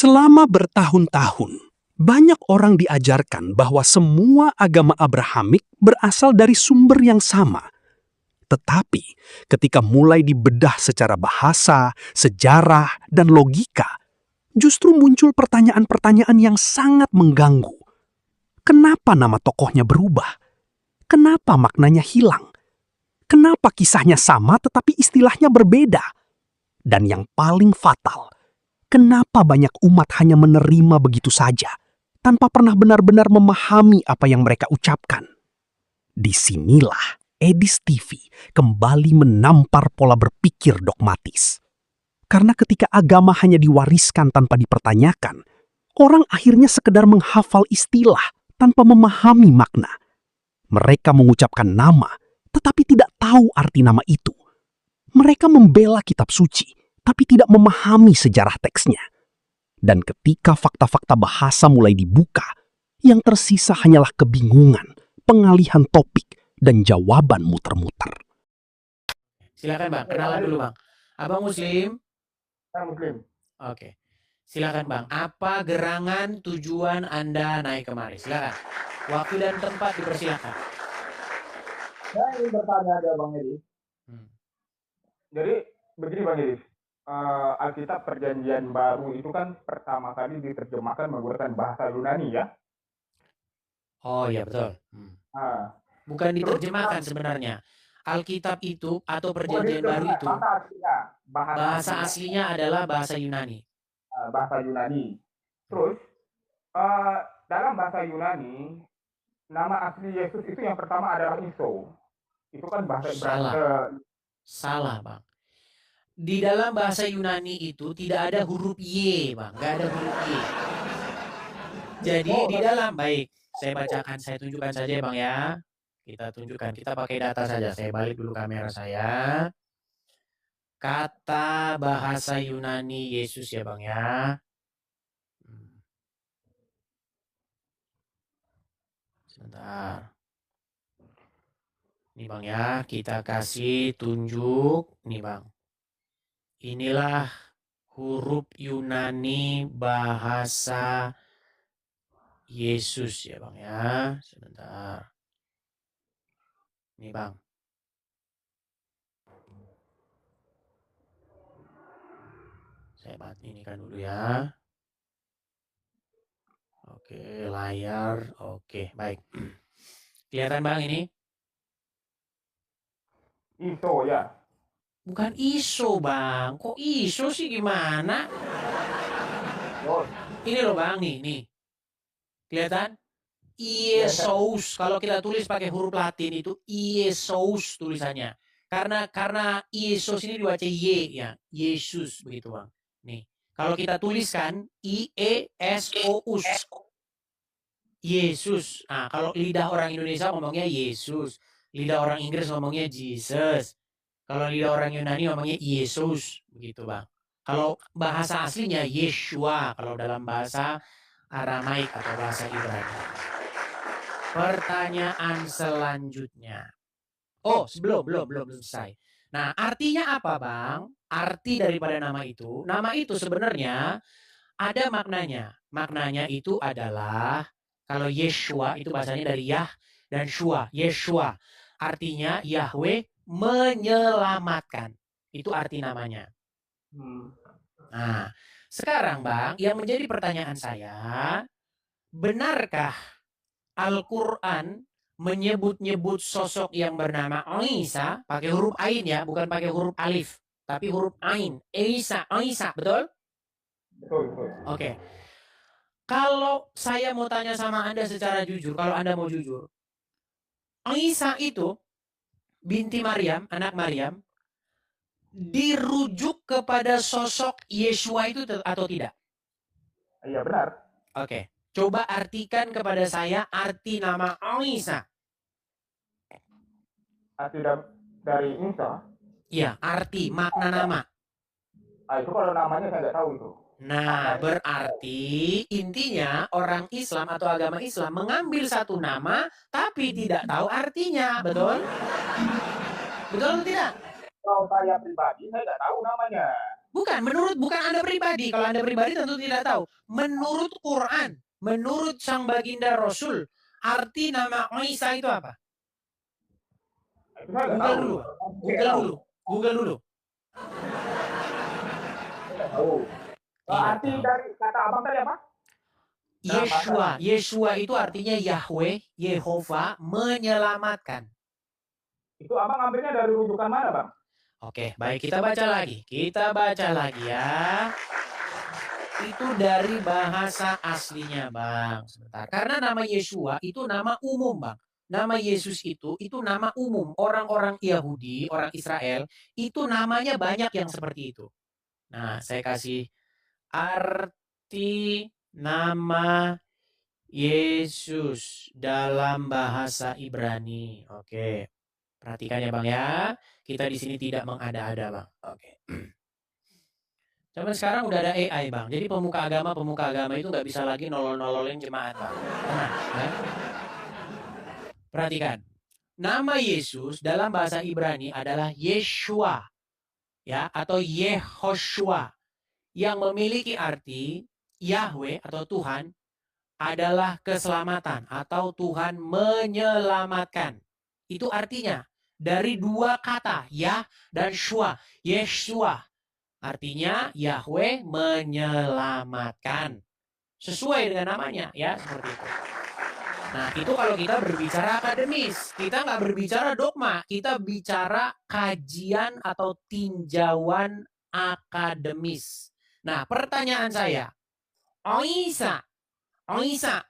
Selama bertahun-tahun, banyak orang diajarkan bahwa semua agama Abrahamik berasal dari sumber yang sama. Tetapi, ketika mulai dibedah secara bahasa, sejarah, dan logika, justru muncul pertanyaan-pertanyaan yang sangat mengganggu. Kenapa nama tokohnya berubah? Kenapa maknanya hilang? Kenapa kisahnya sama tetapi istilahnya berbeda? Dan yang paling fatal, kenapa banyak umat hanya menerima begitu saja, tanpa pernah benar-benar memahami apa yang mereka ucapkan? Disinilah Edis TV kembali menampar pola berpikir dogmatis. Karena ketika agama hanya diwariskan tanpa dipertanyakan, orang akhirnya sekedar menghafal istilah tanpa memahami makna. Mereka mengucapkan nama, tetapi tidak tahu arti nama itu. Mereka membela kitab suci, tapi tidak memahami sejarah teksnya. Dan ketika fakta-fakta bahasa mulai dibuka, yang tersisa hanyalah kebingungan, pengalihan topik, dan jawaban muter-muter. Silakan Bang, kenalan dulu Bang. Abang Muslim? Muslim. Oke. Silakan Bang, apa gerangan tujuan Anda naik kemari? Silakan. Waktu dan tempat dipersilakan. Saya ingin bertanya ada Bang Edi. Jadi begini Bang Edi, Alkitab Perjanjian Baru itu kan pertama kali diterjemahkan menggunakan bahasa Yunani ya? Oh iya betul. Bukan diterjemahkan sebenarnya. Alkitab itu atau Perjanjian Baru itu bahasa aslinya adalah bahasa Yunani. Bahasa Yunani. Terus dalam bahasa Yunani nama asli Yesus itu yang pertama adalah Iso. Itu kan bahasa Ibrani. Salah Bang. Di dalam bahasa Yunani itu tidak ada huruf Y Bang, nggak ada huruf Y. Jadi di dalam, baik, saya bacakan, saya tunjukkan saja Bang ya. Kita tunjukkan, kita pakai data saja. Saya balik dulu kamera saya. Kata bahasa Yunani Yesus ya Bang ya. Sebentar. Nih Bang ya, kita kasih tunjuk. Nih Bang. Inilah huruf Yunani bahasa Yesus ya Bang ya. Sebentar. Nih Bang. Saya inikan dulu ya. Oke, layar. Oke, baik. Kelihatan Bang ini? Iso ya. Bukan ISO Bang. Kok ISO sih gimana? Ini loh Bang, nih. Kelihatan? Iesus. Kalau kita tulis pakai huruf Latin itu Iesus tulisannya. Karena Iesus ini dibaca Y ya. Yesus begitu Bang. Nih. Kalau kita tuliskan IESOUS. Yesus. Nah, kalau lidah orang Indonesia ngomongnya Yesus. Lidah orang Inggris ngomongnya Jesus. Kalau lidah orang Yunani ngomongnya Yesus. Begitu Bang. Kalau bahasa aslinya Yeshua. Kalau dalam bahasa Aramaik atau bahasa Ibrani. Pertanyaan selanjutnya. Oh, belum selesai. Nah, artinya apa Bang? Arti daripada nama itu sebenarnya ada maknanya. Maknanya itu adalah, kalau Yeshua itu bahasanya dari Yah dan Shua. Yeshua. Artinya Yahweh menyelamatkan. Itu arti namanya. Nah, sekarang Bang, yang menjadi pertanyaan saya, benarkah Al-Quran menyebut-nyebut sosok yang bernama Isa pakai huruf Ain ya, bukan pakai huruf alif, tapi huruf Ain. Isa, betul? Betul. Oke. Kalau saya mau tanya sama Anda secara jujur, kalau Anda mau jujur, Isa itu binti Maryam, anak Maryam, dirujuk kepada sosok Yeshua itu atau tidak? Iya benar. Oke. Coba artikan kepada saya arti nama Isa. Arti dari Isa? Iya, arti, makna nama. Itu kalau namanya saya nggak tahu itu. Nah, berarti intinya orang Islam atau agama Islam mengambil satu nama tapi tidak tahu artinya, betul? Betul atau tidak? Kalau saya pribadi, saya nggak tahu namanya. Bukan Anda pribadi. Kalau Anda pribadi tentu tidak tahu. Menurut Quran, menurut sang baginda Rasul, arti nama Isa itu apa? Itu saya nggak Google tahu. dulu. Saya nggak tahu. Google dulu. Saya nggak tahu. Tidak Arti tahu. dari kata abang tadi apa? Yeshua itu artinya Yahweh, Yehova, menyelamatkan. Itu abang ambilnya dari rujukan mana, Bang? Oke, baik, kita baca lagi. Kita baca lagi ya. Itu dari bahasa aslinya, Bang. Sebentar. Karena nama Yeshua itu nama umum, Bang. Nama Yesus itu nama umum. Orang-orang Yahudi, orang Israel, itu namanya banyak yang seperti itu. Nah, saya kasih arti nama Yesus dalam bahasa Ibrani. Oke. Perhatikan ya, Bang ya. Kita di sini tidak mengada-ada, Bang. Oke. Zaman sekarang udah ada AI, Bang. Jadi pemuka agama itu nggak bisa lagi nolol-nololin jemaat, Bang. Tenang, ya. Perhatikan. Nama Yesus dalam bahasa Ibrani adalah Yeshua, ya, atau Yehoshua, yang memiliki arti Yahweh atau Tuhan adalah keselamatan atau Tuhan menyelamatkan. Itu artinya dari dua kata, Yah dan Shua. Yeshua artinya Yahweh menyelamatkan. Sesuai dengan namanya, ya, seperti itu. Nah, itu kalau kita berbicara akademis. Kita nggak berbicara dogma. Kita bicara kajian atau tinjauan akademis. Nah, pertanyaan saya, Isa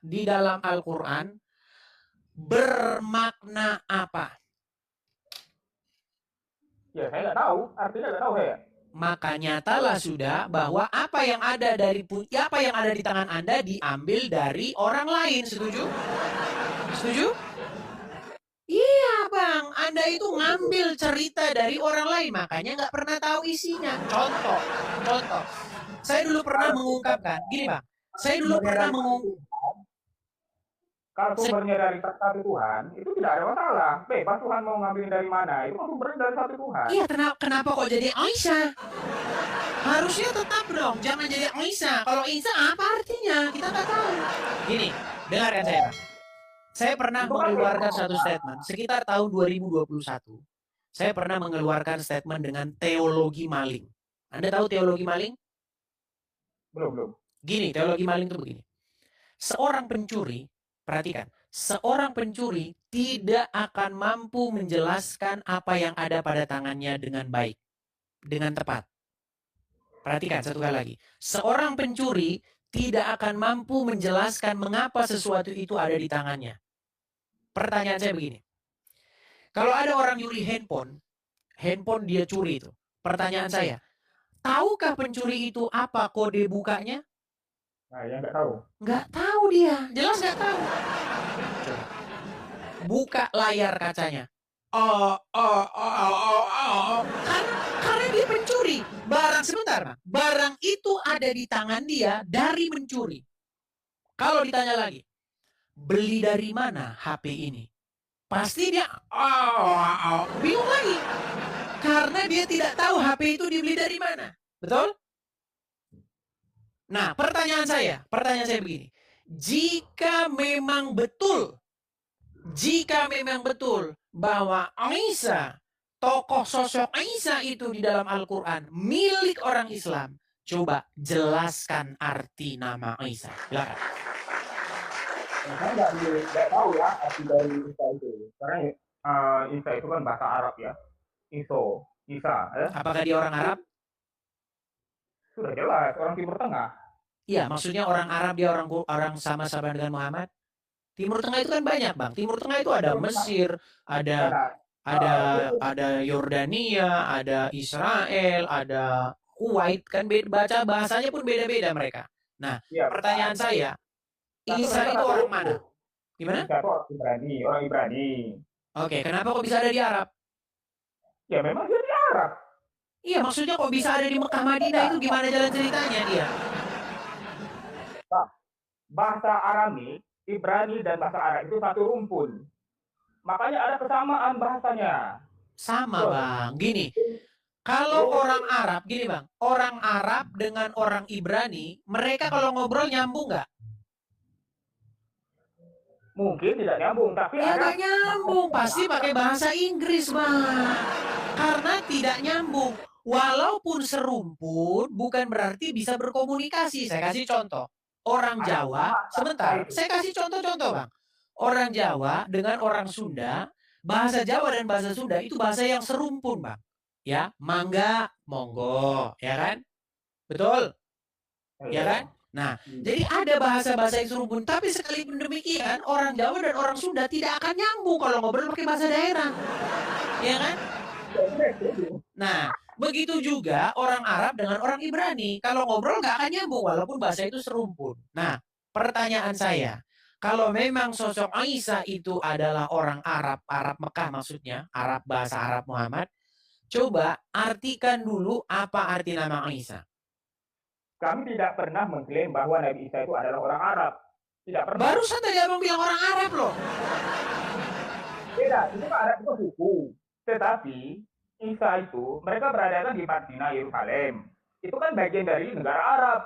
di dalam Al-Quran bermakna apa? Ya, saya nggak tahu. Artinya nggak tahu saya. Maka nyatalah sudah bahwa apa yang ada di tangan Anda diambil dari orang lain. Setuju? Setuju? Iya, Bang. Anda itu ngambil cerita dari orang lain, makanya nggak pernah tahu isinya. Contoh. Saya dulu pernah mengungkapkan, gini, Bang. Saya dulu pernah mengungkapkan. Kalau sumbernya dari satu Tuhan, itu tidak ada masalah. Bebas Tuhan mau ngambil dari mana, itu kan sumbernya dari satu Tuhan. Iya, kenapa kok jadi Aisyah? Harusnya tetap dong, jangan jadi Aisyah. Kalau Isa apa artinya? Kita nggak tahu. Gini, dengarkan saya, Bang. Saya pernah mengeluarkan satu statement sekitar tahun 2021. Saya pernah mengeluarkan statement dengan teologi maling. Anda tahu teologi maling? Belum. Gini, teologi maling itu begini. Seorang pencuri, perhatikan, seorang pencuri tidak akan mampu menjelaskan apa yang ada pada tangannya dengan baik, dengan tepat. Perhatikan satu kali lagi. Seorang pencuri tidak akan mampu menjelaskan mengapa sesuatu itu ada di tangannya. Pertanyaan saya begini. Kalau ada orang nyuri handphone dia curi itu. Pertanyaan saya, tahukah pencuri itu apa kode bukanya? Nah, ya nggak tahu. Nggak tahu dia, jelas nggak tahu. Buka layar kacanya. Karena dia pencuri. Barang itu ada di tangan dia dari mencuri. Kalau ditanya lagi, beli dari mana HP ini? Pasti dia bingung lagi. Karena dia tidak tahu HP itu dibeli dari mana. Betul? Nah, pertanyaan saya begini. Jika memang betul bahwa Isa, tokoh sosok Isa itu di dalam Al-Quran milik orang Islam, coba jelaskan arti nama Isa. Silakan. Saya nggak tahu ya arti dari Isa itu. Karena Isa itu kan bahasa Arab ya. Isa. Ya. Apakah dia orang Arab? Sudah jelas, orang Timur Tengah. Iya, maksudnya orang Arab, dia orang sama-sama dengan Muhammad. Timur Tengah itu kan banyak, Bang. Timur Tengah itu ada Mesir, ada Yordania, ada Israel, ada Kuwait, kan baca bahasanya pun beda-beda mereka. Nah, ya, pertanyaan saya, Isa itu orang mana? Gimana? Isa itu orang Ibrani. Oke, kenapa kok bisa ada di Arab? Ya memang dia di Arab. Iya, maksudnya kok bisa ada di Mekah Madinah itu gimana jalan ceritanya dia? Bahasa Arami, Ibrani dan bahasa Arab itu satu rumpun. Makanya ada kesamaan bahasanya. Sama, Bang. Gini, Kalau orang Arab, gini bang, orang Arab dengan orang Ibrani, mereka kalau ngobrol nyambung nggak? Mungkin tidak nyambung, tapi Ya ada nggak nyambung, pasti pakai bahasa Inggris bang. Karena tidak nyambung. Walaupun serumpun, bukan berarti bisa berkomunikasi. Saya kasih contoh. Orang Jawa, sebentar, saya kasih contoh-contoh bang. Orang Jawa dengan orang Sunda, bahasa Jawa dan bahasa Sunda itu bahasa yang serumpun bang. Ya, mangga, monggo, ya kan? Betul, ya kan? Nah, jadi ada bahasa-bahasa yang serumpun, tapi sekalipun demikian, orang Jawa dan orang Sunda tidak akan nyambung kalau ngobrol pakai bahasa daerah. Ya kan? Nah, begitu juga orang Arab dengan orang Ibrani. Kalau ngobrol nggak akan nyambung, walaupun bahasa itu serumpun. Nah, pertanyaan saya, kalau memang sosok Aisyah itu adalah orang Arab, Arab Mekah maksudnya, Arab bahasa Arab Muhammad, coba artikan dulu apa arti nama Aisyah. Kami tidak pernah mengklaim bahwa Nabi Isa itu adalah orang Arab. Tidak pernah. Barusan tadi abang bilang orang Arab loh. Beda, itu kan Arab itu suku. Tetapi Isa itu, mereka berada di Palestina, Yerusalem. Itu kan bagian dari negara Arab.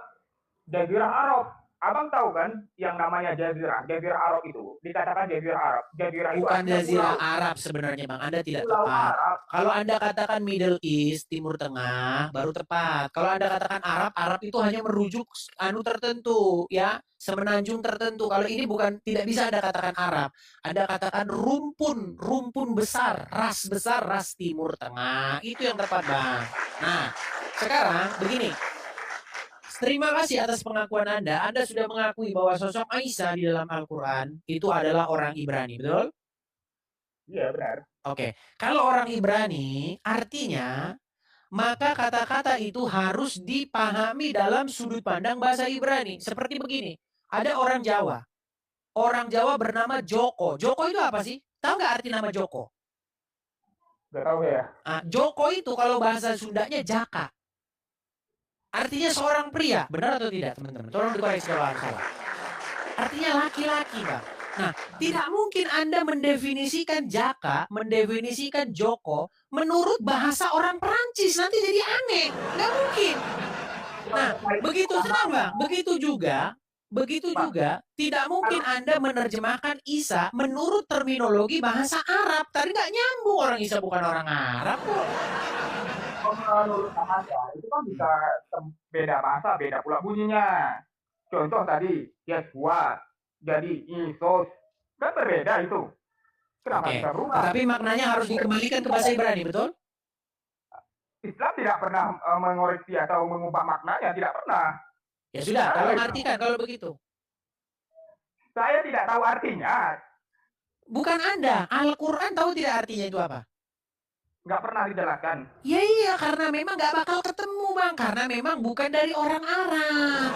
Jazirah Arab. Abang tahu kan yang namanya Jazirah Arab itu dikatakan Jazirah Arab. Jazirah itu Bukan Jazirah pulau. Arab sebenarnya bang, Anda tidak Pulau tepat. Arab. Kalau Anda katakan Middle East, Timur Tengah, baru tepat. Kalau Anda katakan Arab, Arab itu hanya merujuk anu tertentu, ya, semenanjung tertentu. Kalau ini bukan, tidak bisa Anda katakan Arab. Anda katakan rumpun besar, ras Timur Tengah. Itu yang tepat bang. Nah, sekarang begini. Terima kasih atas pengakuan Anda. Anda sudah mengakui bahwa sosok Aisyah di dalam Al-Quran itu adalah orang Ibrani, betul? Iya, benar. Oke. Kalau orang Ibrani, artinya, maka kata-kata itu harus dipahami dalam sudut pandang bahasa Ibrani. Seperti begini, ada orang Jawa. Orang Jawa bernama Joko. Joko itu apa sih? Tahu nggak arti nama Joko? Gak tahu ya. Nah, Joko itu kalau bahasa Sundanya Jaka. Artinya seorang pria, benar atau tidak teman-teman? Tolong dikoreksi kalau salah. Artinya laki-laki, Bang. Nah, tidak mungkin Anda mendefinisikan Jaka, mendefinisikan Joko menurut bahasa orang Perancis. Nanti jadi aneh. Nggak mungkin. Nah, begitu tenang, Bang. Begitu juga, tidak mungkin Anda menerjemahkan Isa menurut terminologi bahasa Arab. Tadi nggak nyambung, orang Isa bukan orang Arab kok. Menurut bahasa itu kan bisa beda bahasa, beda pula bunyinya. Contoh tadi Yesua jadi Isus, kan berbeda itu. Kenapa bisa berubah? Tapi maknanya harus dikembalikan ke bahasa Ibrani, betul? Islam tidak pernah mengoreksi atau mengubah maknanya, tidak pernah. Ya sudah, tolong artikan kalau begitu. Saya tidak tahu artinya. Bukan Anda, Al-Quran tahu tidak artinya itu apa? Nggak pernah dijelaskan. Ya iya, karena memang nggak bakal ketemu bang, karena memang bukan dari orang Arab.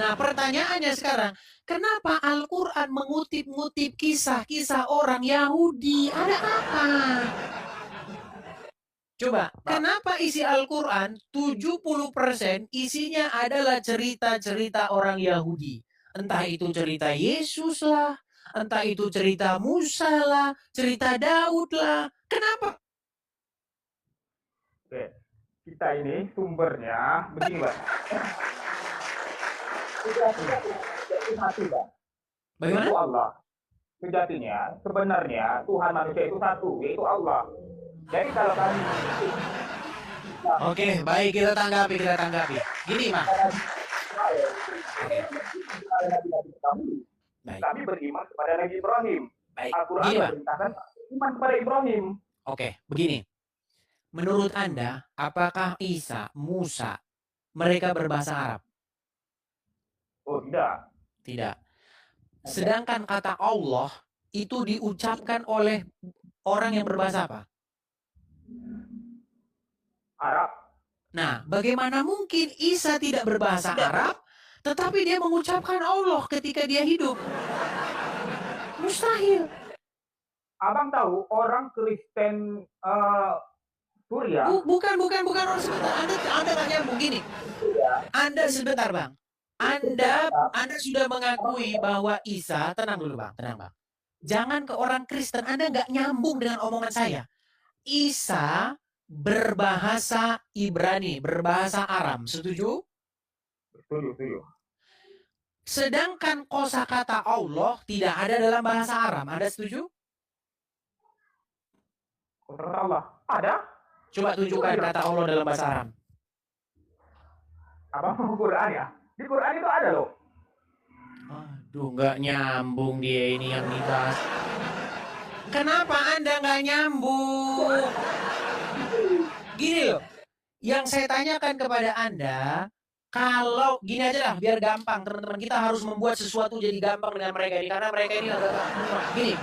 Nah pertanyaannya sekarang, kenapa Al-Quran mengutip-ngutip kisah-kisah orang Yahudi? Ada apa? Coba, kenapa isi Al-Quran 70% isinya adalah cerita-cerita orang Yahudi? Entah itu cerita Yesus lah, entah itu cerita Musa lah, cerita Daud lah. Kenapa? Oke, kita ini sumbernya begini, Bang. Satu, Bang. Bagaimana? Itu Allah. Sejatinya, sebenarnya Tuhan manusia itu satu, yaitu Allah. Jadi kalau kami Oke, baik kita tanggapi. Gini, Mas. Baik. Kami beriman kepada Nabi Ibrahim. Baik. Al-Quran memerintahkan iman kepada Ibrahim. Oke, begini. Menurut Anda, apakah Isa, Musa, mereka berbahasa Arab? Oh, tidak. Tidak. Sedangkan kata Allah itu diucapkan oleh orang yang berbahasa apa? Arab. Nah, bagaimana mungkin Isa tidak berbahasa Arab, tetapi dia mengucapkan Allah ketika dia hidup? Mustahil. Abang tahu orang Kristen Suria? Bukan orang sebentar. Anda nggak nyambung gini. Anda sebentar bang. Anda sudah mengakui bahwa Isa, tenang dulu bang, Jangan ke orang Kristen, Anda nggak nyambung dengan omongan saya. Isa berbahasa Ibrani, berbahasa Aram. Setuju? Setuju. Sedangkan kosakata Allah tidak ada dalam bahasa Aram. Anda setuju? Kata Allah ada? Coba tunjukkan kata Allah dalam bahasa Aram. Apa Quran ya? Di Quran itu ada loh. Aduh, nggak nyambung dia ini yang dibahas. Kenapa Anda nggak nyambung? Gini loh, yang saya tanyakan kepada Anda, kalau gini aja lah, biar gampang teman-teman, kita harus membuat sesuatu jadi gampang dengan mereka ini, karena mereka ini agak gini.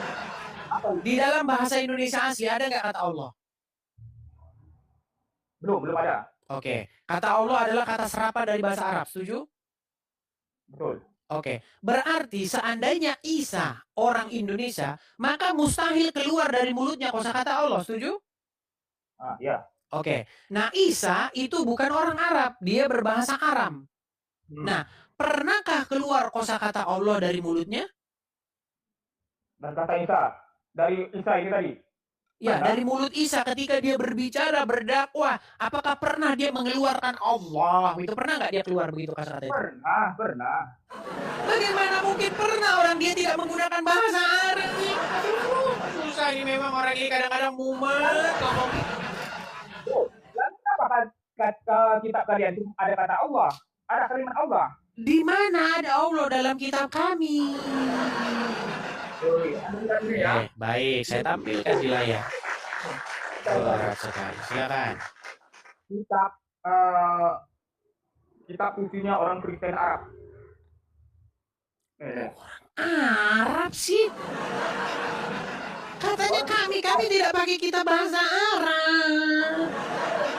Di dalam bahasa Indonesia asli ada nggak kata Allah? Belum ada. Oke, kata Allah adalah kata serapan dari bahasa Arab, setuju? Betul. Oke, berarti seandainya Isa orang Indonesia, maka mustahil keluar dari mulutnya kosakata Allah, setuju? Ya. Oke, nah Isa itu bukan orang Arab, dia berbahasa Aram. Nah, pernahkah keluar kosakata Allah dari mulutnya? Dan kata Isa, dari Isa ini tadi. Ya, dari mulut Isa ketika dia berbicara, berdakwah, apakah pernah dia mengeluarkan Allah? Itu pernah nggak dia keluar begitu kata-kata itu? Pernah. Bagaimana mungkin pernah orang dia tidak menggunakan bahasa Arab? Susah ini memang orang ini kadang-kadang mumet. Lalu kenapa kata kitab kalian itu ada kata Allah? Ada kalimat Allah? Di mana ada Allah dalam kitab kami? Baik, saya tampilkan di layar. Berat sekali, silakan. Kitab isinya orang Kristen Arab. Arab sih? Katanya kami tidak pakai kitab bahasa Arab.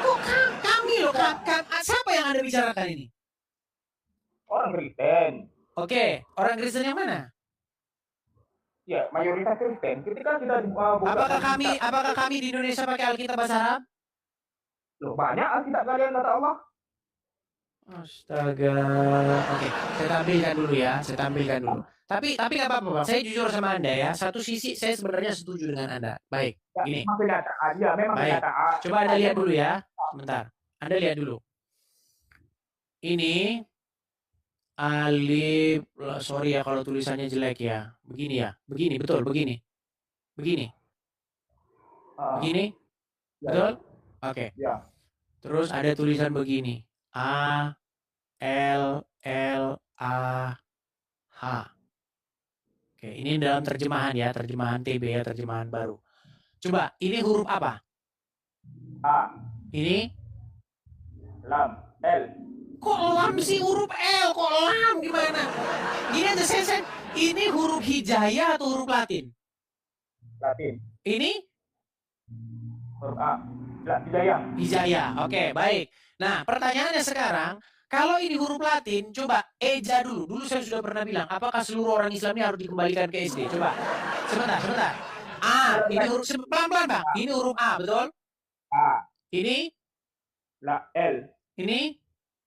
Kok kami loh, siapa yang Anda bicarakan ini? Orang Kristen. Oke, orang Kristen yang mana? Ya, mayoritas Kristen. Ketika kita apakah kami di Indonesia pakai Alkitab bahasa Arab? Loh, banyak Alkitab kalian kata Allah. Astaga. Oke, saya tampilkan dulu ya. Tapi nggak apa-apa, Bang. Saya jujur sama Anda ya. Satu sisi saya sebenarnya setuju dengan Anda. Baik, gini. Memang baik. Coba Anda lihat dulu ya. Sebentar. Anda lihat dulu. Ini alif, sorry ya kalau tulisannya jelek ya. Begini ya. Begini, betul, begini. Begini. Betul? Oke. Ya. Terus ada tulisan begini. A L L A H. Oke, ini dalam terjemahan ya, terjemahan TB ya, terjemahan baru. Coba, ini huruf apa? A. Ini? Lam. L. Kok lam sih huruf L? Kok lam gimana? Gini aja saya. Ini huruf hijaya atau huruf Latin? Latin. Ini? Huruf A. Hijaya. Hijaya. Oke, baik. Nah, pertanyaannya sekarang, kalau ini huruf Latin, coba eja dulu. Dulu saya sudah pernah bilang, apakah seluruh orang Islam ini harus dikembalikan ke SD? Coba. Sebentar. A, ini huruf pelan-pelan, Bang. Ini huruf A, betul? A. Ini? L. Ini?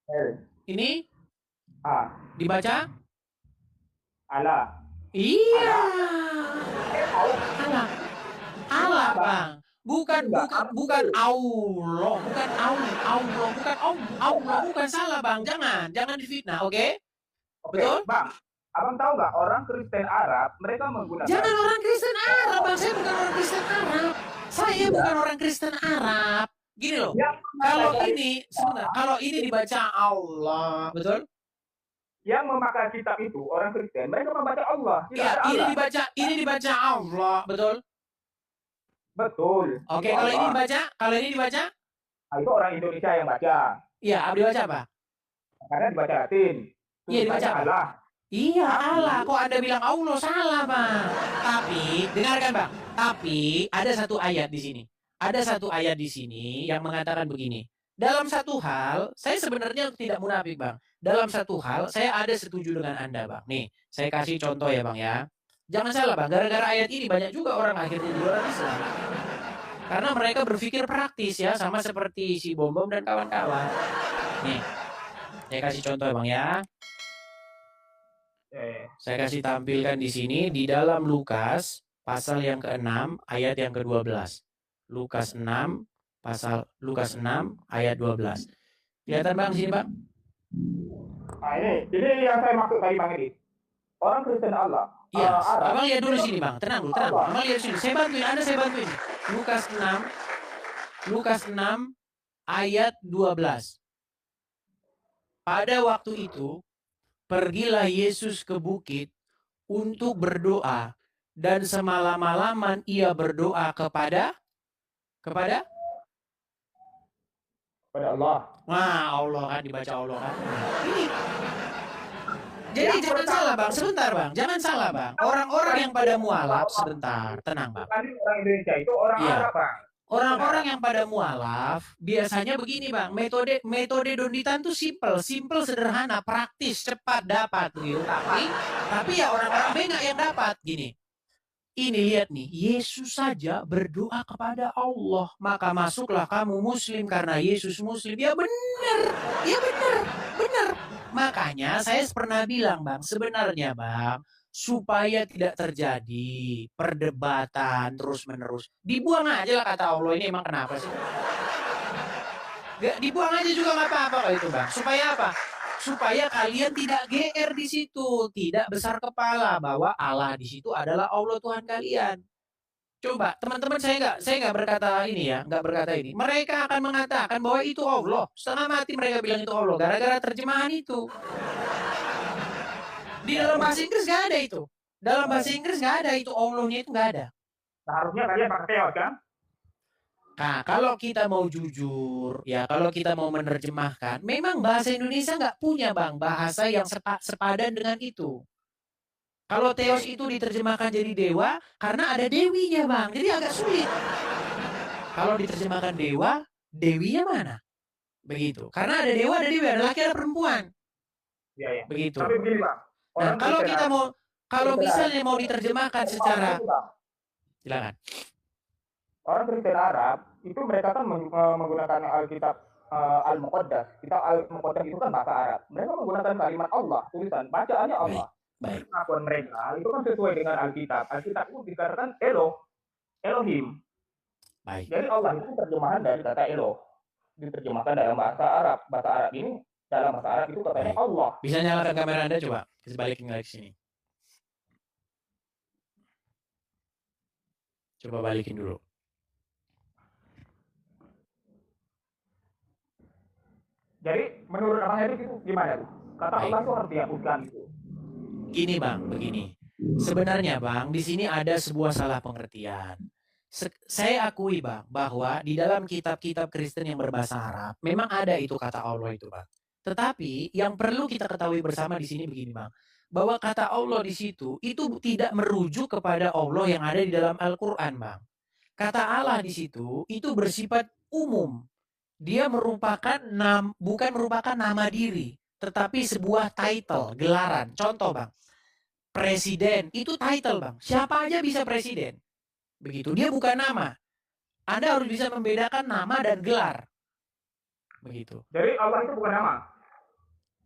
L. Ini? A. Dibaca? Ala. Iya. Ala, Bang. Bukan Allah, bukan Allah, bukan salah, Bang. Jangan difitnah, oke? Betul? Bang, Abang tahu nggak orang Kristen Arab mereka menggunakan? Jangan orang Kristen Arab, Bang. Saya bukan orang Kristen Arab. Saya bukan orang Kristen Arab. Gini loh. Kalau ini dibaca Allah, betul? Yang memakai kitab itu orang Kristen, mereka membaca Allah. Iya, ini dibaca Allah, betul? Betul. Oke, kalau ini dibaca? Nah, itu orang Indonesia yang baca. Iya, dibaca apa? Karena dibaca Latin. Iya, dibaca Allah. Iya, Allah. Kok Anda bilang Allah? Salah, Bang. Tapi, dengarkan, Bang. Tapi, ada satu ayat di sini. Ada satu ayat di sini yang mengatakan begini. Dalam satu hal, saya sebenarnya tidak munafik, Bang. Dalam satu hal, saya ada setuju dengan Anda, Bang. Nih, saya kasih contoh ya, Bang ya. Jangan salah, Bang. Gara-gara ayat ini banyak juga orang akhirnya di luar Islam. Karena mereka berpikir praktis ya, sama seperti si Bom-Bom dan kawan-kawan. Nih, saya kasih contoh, Bang ya. Saya kasih tampilkan di sini di dalam Lukas pasal yang ke-6 ayat yang ke-12. Lukas 6 pasal Lukas 6 ayat 12. Kelihatan Bang sini Bang? Nah ini yang saya maksud tadi Bang Edi. Orang Kristen Allah. Iya, Arab. Abang lihat dulu sini Bang. Tenang dulu, tenang. Abang lihat sini. Saya bantuin, saya bantuin. Lukas 6 ayat 12. Pada waktu itu, pergilah Yesus ke bukit untuk berdoa, dan semalam-malaman ia berdoa kepada Allah. Wah, Allah kan, dibaca Allah kan. Ini. Jadi jangan salah Bang, sebentar Bang, jangan salah Bang. Orang-orang yang pada mualaf, sebentar, tenang Bang. Tadi orang Indonesia itu orang Arab Bang. Orang-orang yang pada mualaf biasanya begini Bang, metode Donditan tuh simple, sederhana, praktis, cepat, dapat gitu. Tapi ya orang-orang bengak yang dapat gini. Ini lihat nih, Yesus saja berdoa kepada Allah, maka masuklah kamu muslim karena Yesus muslim. Ya benar. Benar. Makanya saya pernah bilang Bang, sebenarnya Bang, supaya tidak terjadi perdebatan terus-menerus, dibuang aja lah kata Allah ini, emang kenapa sih? Gak, dibuang aja juga nggak apa-apa kalau itu Bang. Supaya apa? Supaya kalian tidak GR di situ, tidak besar kepala bahwa Allah di situ adalah Allah Tuhan kalian. Coba teman-teman, saya nggak berkata ini ya, nggak berkata ini. Mereka akan mengatakan bahwa itu Allah. Setengah mati mereka bilang itu Allah gara-gara terjemahan itu. Di dalam bahasa Inggris nggak ada itu. Dalam bahasa Inggris nggak ada itu, Allahnya itu nggak ada. Nah, harusnya kalian pakai teos kan? Nah, kalau kita mau jujur, ya kalau kita mau menerjemahkan, memang bahasa Indonesia nggak punya Bang bahasa yang sepadan dengan itu. Kalau Theos itu diterjemahkan jadi dewa, karena ada dewinya Bang, jadi agak sulit. Kalau diterjemahkan dewa, dewinya mana? Begitu. Karena ada dewa, ada laki, ada perempuan. Iya. Begitu. Tapi begini Bang. Nah, kalau kita mau, kalau misalnya mau diterjemahkan secara, silakan. Orang Kristen Arab itu mereka kan menggunakan Alkitab Al-Muqaddas. Kitab Al-Muqaddas itu kan bahasa Arab. Mereka menggunakan kalimat Allah, tulisan bacaannya Allah. Baik. Pengakuan mereka itu kan sesuai dengan Alkitab. Alkitab itu dikatakan Elohim. Baik. Jadi Allah itu terjemahan dari kata Eloh. Diterjemahkan dalam bahasa Arab. Bahasa Arab ini dalam bahasa Arab itu katanya Allah. Bisa nyalakan kamera Anda coba? Kita balikin lagi sini. Coba balikin dulu. Jadi menurut Abang Heri itu gimana tuh? Kata Allah itu harus dihapuskan gitu. Gini Bang, begini. Sebenarnya Bang, di sini ada sebuah salah pengertian. Saya akui Bang, bahwa di dalam kitab-kitab Kristen yang berbahasa Arab, memang ada itu kata Allah itu Bang. Tetapi yang perlu kita ketahui bersama di sini begini Bang, bahwa kata Allah di situ itu tidak merujuk kepada Allah yang ada di dalam Al-Quran Bang. Kata Allah di situ itu bersifat umum. Dia bukan merupakan nama diri, tetapi sebuah title, gelaran. Contoh Bang, presiden itu title Bang. Siapa aja bisa presiden. Begitu, dia bukan nama. Anda harus bisa membedakan nama dan gelar. Begitu. Jadi Allah itu bukan nama.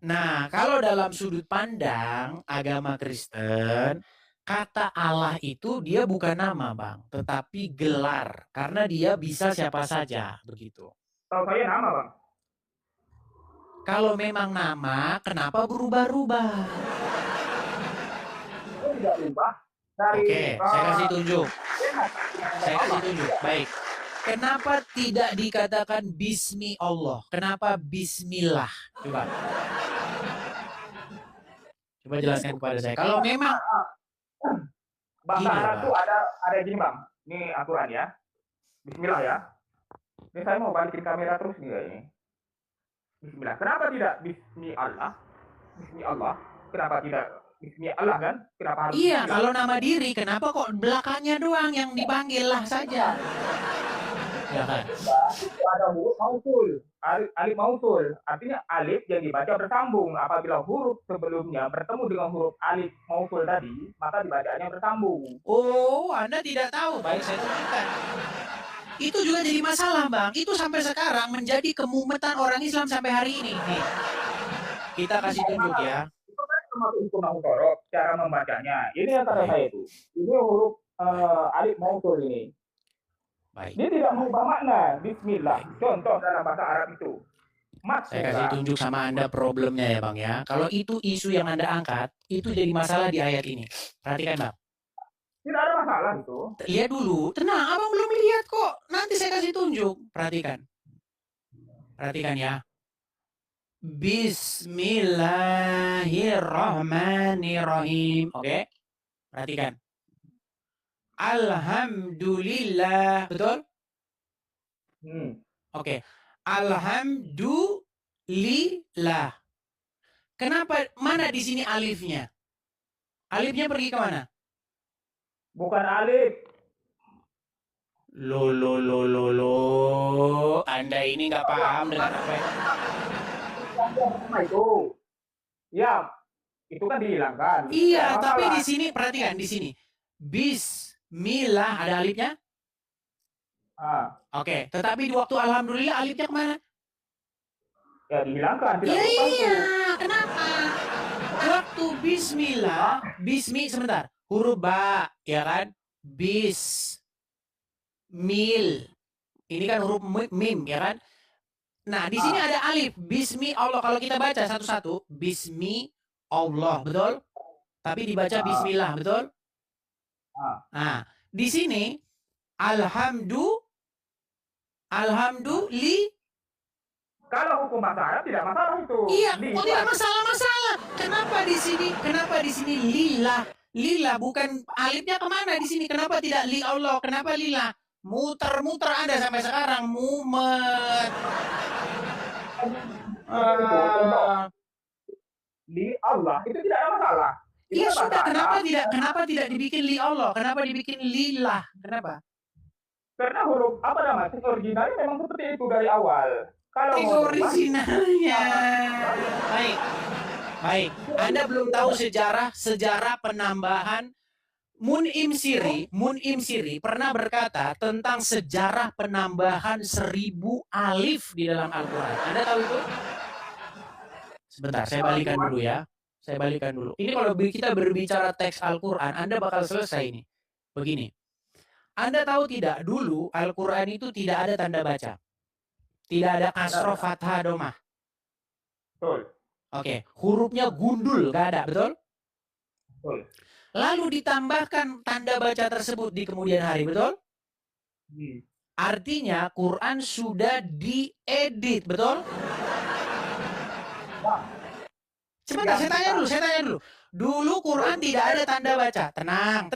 Nah, kalau dalam sudut pandang agama Kristen, kata Allah itu dia bukan nama Bang, tetapi gelar. Karena dia bisa siapa saja. Begitu. Tahu saya nama Bang. Kalau memang nama, kenapa berubah-ubah? Tidak ubah. Oke, saya kasih tunjuk. Baik. Kenapa tidak dikatakan Bismi Allah? Kenapa Bismillah? Coba jelaskan kepada saya. Kalau memang bahasa Arab itu ada gini Bang. Ini aturan ya. Bismillah ya. Ini saya mau balikin kamera terus nih ini. Bismillah. Kenapa tidak Bismi Allah? Bismi Allah. Kenapa tidak Bismi Allah kan? Kenapa harus? Iya, kalau nama diri, kenapa kok belakangnya doang yang dipanggil lah saja? Ya kan? Ada huruf mausul. Alif mausul. Artinya alif yang dibaca bersambung. Apabila huruf sebelumnya bertemu dengan huruf alif mausul tadi, maka dibacanya bersambung. Oh, Anda tidak tahu. Baik, saya tunjukkan. Itu juga jadi masalah Bang. Itu sampai sekarang menjadi kemumetan orang Islam sampai hari ini. Nih, kita kasih tunjuk ya. Itu kan termasuk hukum huruf cara membacanya. Ini yang kata saya itu. Ini huruf alif mausul ini. Baik. Dia tidak mengubah makna bismillah. Contoh dalam bahasa Arab itu. Saya kasih tunjuk sama Anda problemnya ya Bang ya. Kalau itu isu yang Anda angkat, itu jadi masalah di ayat ini. Perhatikan Bang. Tidak ada masalah itu. Lihat dulu. Tenang, Abang belum lihat kok. Nanti saya kasih tunjuk. Perhatikan. Perhatikan ya. Bismillahirrahmanirrahim. Oke. Perhatikan. Alhamdulillah. Betul? Oke. Alhamdulillah. Kenapa? Mana di sini alifnya? Alifnya pergi ke mana? Bukan alif. Lo. Anda ini nggak paham dengan apa yang... Itu. Ya, itu kan dihilangkan. Iya, tapi di sini perhatikan di sini. Bismillah ada alifnya? Oke, tetapi di waktu alhamdulillah alifnya kemana? Ya dihilangkan. Iya, kenapa? Waktu bismillah, sebentar. Huruf ba, ya kan? Mil. Ini kan huruf mim, ya kan? Nah, di sini ada alif. Bismi Allah. Kalau kita baca satu-satu, bismi Allah, betul? Tapi dibaca bismillah, betul? Nah, di sini alhamdulillah. Kalau hukum bahasa Arab tidak masalah itu. Iya, kok tidak masalah. Kenapa di sini lillah? Lillah bukan alifnya kemana di sini? Kenapa tidak li Allah? Kenapa lillah? Muter-muter Anda sampai sekarang mumet. Li Allah itu tidak ada masalah. Iya sudah, kenapa tidak dibikin li Allah? Kenapa dibikin lillah? Kenapa? Karena huruf originalnya memang seperti itu dari awal. Kalau originalnya. Baik. Anda belum tahu sejarah penambahan. Mun'im Siri pernah berkata tentang sejarah penambahan 1000 alif di dalam Al-Quran. Anda tahu itu? Sebentar, saya balikan dulu ya. Ini kalau kita berbicara teks Al-Quran, Anda bakal selesai ini. Begini. Anda tahu tidak, dulu Al-Quran itu tidak ada tanda baca. Tidak ada kasroh, fathah, domah. Betul. Oke, hurufnya gundul, nggak ada, betul? Betul. Lalu ditambahkan tanda baca tersebut di kemudian hari, betul? Artinya Quran sudah diedit, betul? Sebentar, saya tanya dulu. Dulu Quran tidak ada tanda baca. Tenang.